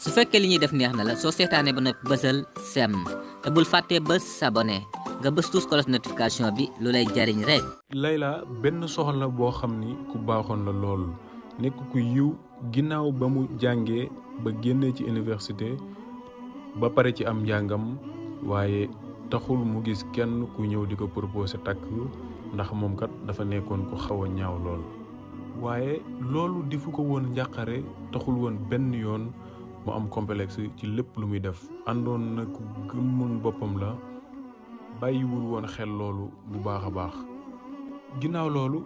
su fekkee li ñuy def neex na la soo seetaanee ba noppi bësal sem te bul fàttee bës s'abonné nga bës tous cloche notification bi lu lay jariñ rek. Layla benn soxna boo xam ni ku baaxoon la lool nekk ku yiw ginnaaw ba mu jàngee ba génnee ci université ba pare ci am njàngam waaye taxul mu gis kenn ku ñëw di ko proposé takk ndax moom kat dafa nekkoon ku xaw a ñaaw lool. waaye loolu di fu ko woon njàqare taxul woon benn yoon mu am complexe ci lépp lu muy def àndoon na ku gëmoon boppam la bàyyiwul woon xel loolu bu baax a baax. ginnaaw loolu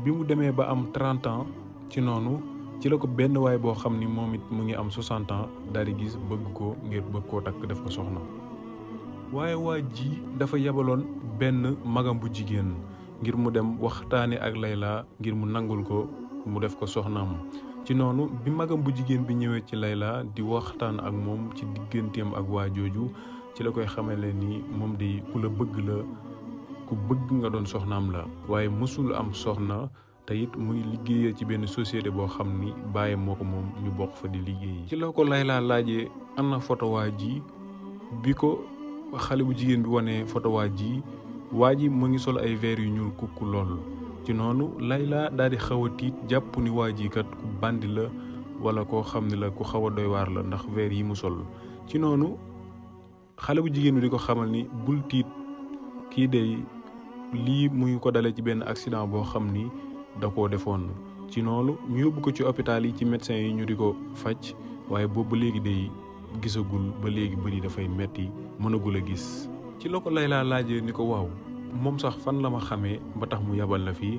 bi mu demee ba am 30 ans ci noonu ci la ko benn waay boo xam ni moom it mu ngi am 60 ans daal di gis bëgg ko ngir bëgg koo takk def ko soxna. waaye waa ji dafa yebaloon benn magam bu jigéen ngir mu dem waxtaane ak Layla ngir mu nangul ko mu def ko soxnaam. ci noonu bi magam bu jigéen bi ñëwee ci Layla di waxtaan ak moom ci digganteem ak waa jooju ci la koy xamale ni moom di ku la bëgg la ku bëgg nga doon soxnaam la waaye mësul am soxna te it muy liggéeyee ci benn société boo xam ni baayam moo ko moom ñu bokk fa di liggéey. ci la ko Layla laajee ana photo waa ji bi ko xale bu jigéen bi wane photo waa ji mu ngi sol ay verre yu ñuul kukk lool. ci noonu Layla daal di xaw a tiit jàpp ni waa ji kat ku bandi la wala koo xam ne la ku xaw a doy waar la ndax verre yi mu sol. ci noonu xale bu jigéen bi di ko xamal ni bul tiit kii de lii mu ngi ko dalee ci benn accident boo xam ni da koo defoon. ci noonu ñu yóbbu ko ci hôpital yi ci médecin yi ñu di ko faj waaye boobu ba léegi day gisagul ba léegi bëri dafay metti mënagul a gis. ci la ko Layla laajee ni ko waaw moom sax fan la ma xamee ba tax mu yabal la fii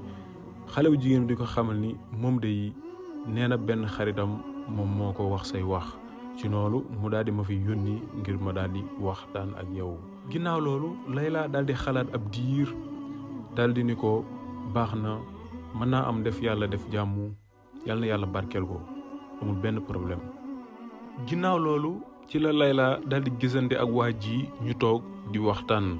xale bu jigéen di ko xamal ni moom day nee na benn xaritam moom moo ko wax say wax. ci noonu mu daal di ma fi yónni ngir ma daal di waxtaan ak yow. ginnaaw loolu Layla daal di xalaat ab diir daal di ni ko baax na mën naa am def yàlla def jàmm yàlla na yàlla barkeel ko amul benn problème. ginnaaw loolu ci la Layla daal di gisante ak waa ji ñu toog di waxtaan.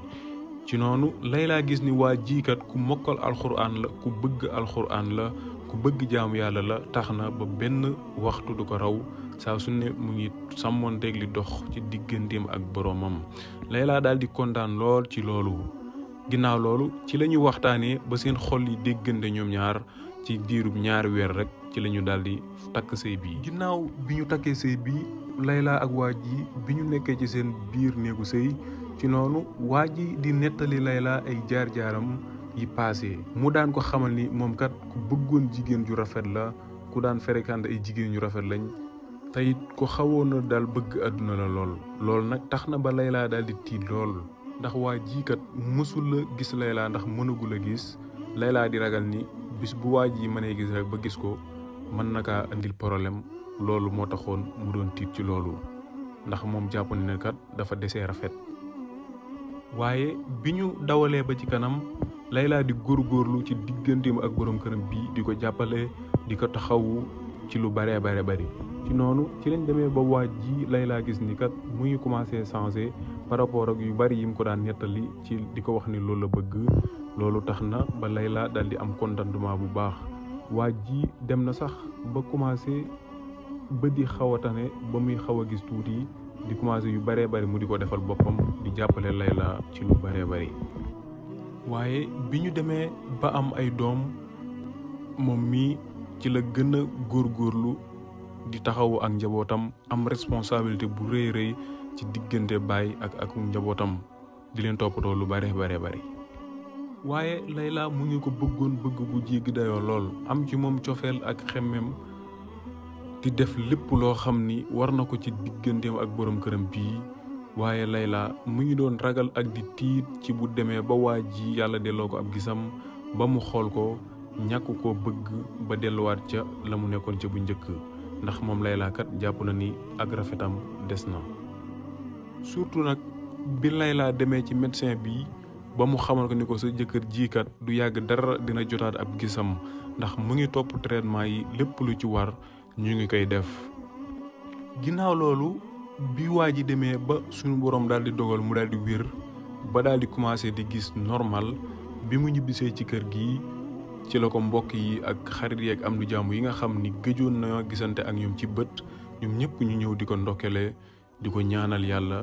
ci noonu Layla gis ni waa jiikat ku mokkal alxuraan la ku bëgg alxuraan la ku bëgg jaamu yàlla la tax na ba benn waxtu du ko raw saa su ne mu ngi sàmmoonteeg li dox ci digganteem ak boroomam. Layla daal di kontaan lool ci loolu. ginnaaw loolu ci la ñu waxtaanee ba seen xol yi déggante ñoom ñaar ci diirub ñaari weer rek ci la ñu daal di takk sëy bi. ginnaaw bi ñu takkee sëy bi Layla ak waa ji bi ñu nekkee ci seen biir néegu sëy ci noonu waa ji di nettali Layla ay jaar-jaaram yi paase. mu daan ko xamal ni moom kat ku bëggoon jigéen ju rafet la ku daan fréquenté ay jigéen ñu rafet lañ te it ku xawoon na daal bëgg àdduna la lool. loolu nag tax na ba Layla daal di tiit lool ndax waa ji kat mësul la gis Layla ndax mënagul a gis. Layla di ragal ni bis bu waa ji mënee gis rek ba gis ko mën na kaa indil problème. loolu moo taxoon mu doon tiit ci loolu ndax moom jàpp ne kat dafa desee rafet. waaye bi ñu dawalee ba ci kanam Layla di góorgóorlu ci digganteem ak borom këram bii di ko jàppale di ko taxawu ci lu bare bari. ci noonu ci lañ demee ba waa ji Layla gis ni kat mu ngi commencé changer par rapport ak yu bari yi mu ko daan nettali ci di ko wax ni loolu la bëgg. loolu tax na ba Layla dal di am contentement bu baax. waa ji dem na sax ba commencé ba di xaw a tane ba muy xaw a gis tuuti di commencé yu baree bari mu di ko defal boppam di jàppale Layla ci lu baree bari. waaye bi ñu demee ba am ay doom moom mii ci la gën a góorgóorlu di taxawu ak njabootam am responsabilité bu rëy ci diggante baay ak njabootam di leen toppatoo lu baree bari. waaye Layla mu ngi ko bëggoon bëgg bu jéggi dayoo lool am ci moom cofeel ak xemmem di def lépp loo xam ni war na ko ci digganteem ak borom këram bii. waaye Layla mu ngi doon ragal ak di tiit ci bu demee ba waa ji yàlla delloo ko ab gisam ba mu xool ko ñàkk koo bëgg ba delluwaat ca la mu nekkoon ca bu njëkk ndax moom Layla kat jàpp na ni ak rafetam des na. surtout nag bi Layla demee ci médecin bi ba mu xamal ko ni ko sa jëkkër jiikat du yàgg dara dina jotaat ab gisam ndax mu ngi topp traitement yi lépp lu ci war ñu ngi koy def. ginnaaw loolu bi waa ji demee ba suñu borom daal di dogal mu daal di wér ba daal di commencé di gis normal bi mu ñibbisee ci kër gi ci la ko mbokk yi ak xarit yi ak am du jàmm yi nga xam ni gëjoon na gisante ak ñoom ci bët ñoom ñëpp ñu ñëw di ko ndokkele di ko ñaanal yàlla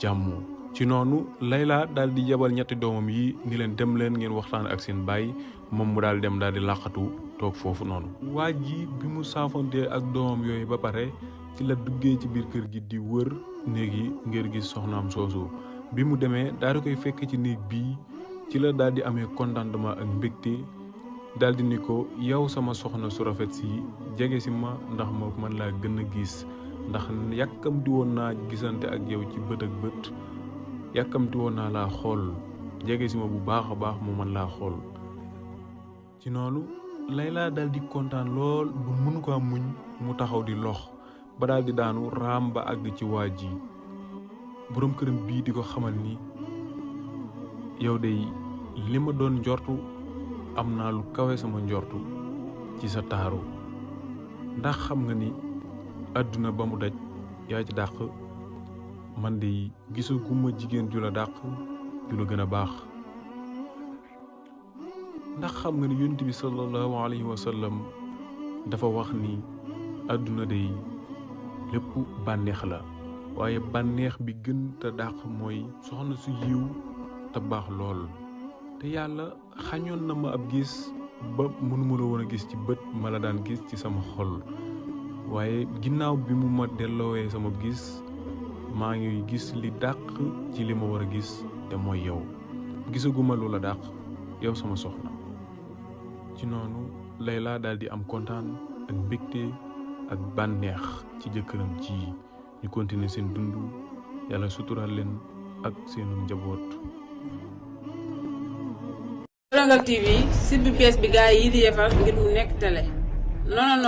jàmm. ci noonu Layla daal di yebal ñetti doomam yi ni leen dem leen ngeen waxtaan ak seen baay moom mu daal dem daal di làqatu toog foofu noonu. waa ji bi mu saafantee ak doomam yooyu ba pare ci la duggee ci biir kër gi di wër néeg yi ngir gis soxnaam soosu. bi mu demee daal di koy fekk ci néeg bii ci la daal di amee contentement ak mbégte daal di ni ko yow sama soxna su rafet si jege si ma ndax ma mën laa gën a gis ndax yàkkamti woon naa gisante ak yow ci bët ak bët yàkkamti woon naa laa xool jege si ma bu baax a baax mu mën laa xool. ci noonu Layla daal di kontaan lool bu mënu ko muñ mu taxaw di lox ba daal di daanu raam ba àgg ci waa ji. boroom këram bii di ko xamal ni yow de li ma doon njortu am naa lu kawe sama njortu ci sa taaru ndax xam nga ni àdduna ba mu daj yaa ci dàq man de gisaguma jigéen ju la dàq ju la gën a baax. ndax xam nga ni yonent bi sallallahu alayhi wa sallam dafa wax ni àdduna de lépp bànneex la waaye bànneex bi gën te dàq mooy soxna su yiw te baax lool. te yàlla xañoon na ma ab gis ba mënuma la woon a gis ci bët ma la daan gis ci sama xol waaye ginnaaw bi mu ma delloowee sama gis maa ngi gis li dàq ci li ma war a gis te mooy yow gisaguma lu la dàq yow sama soxna. ci noonu Layla daal di am kontaan ak mbégte ak bànneex ci jëkkëram ji ñu continuer seen dund yàlla suturaal leen ak seenu njaboot. Longueur TV site bu bees bi gaa yi di defar ngir mu nekk télé non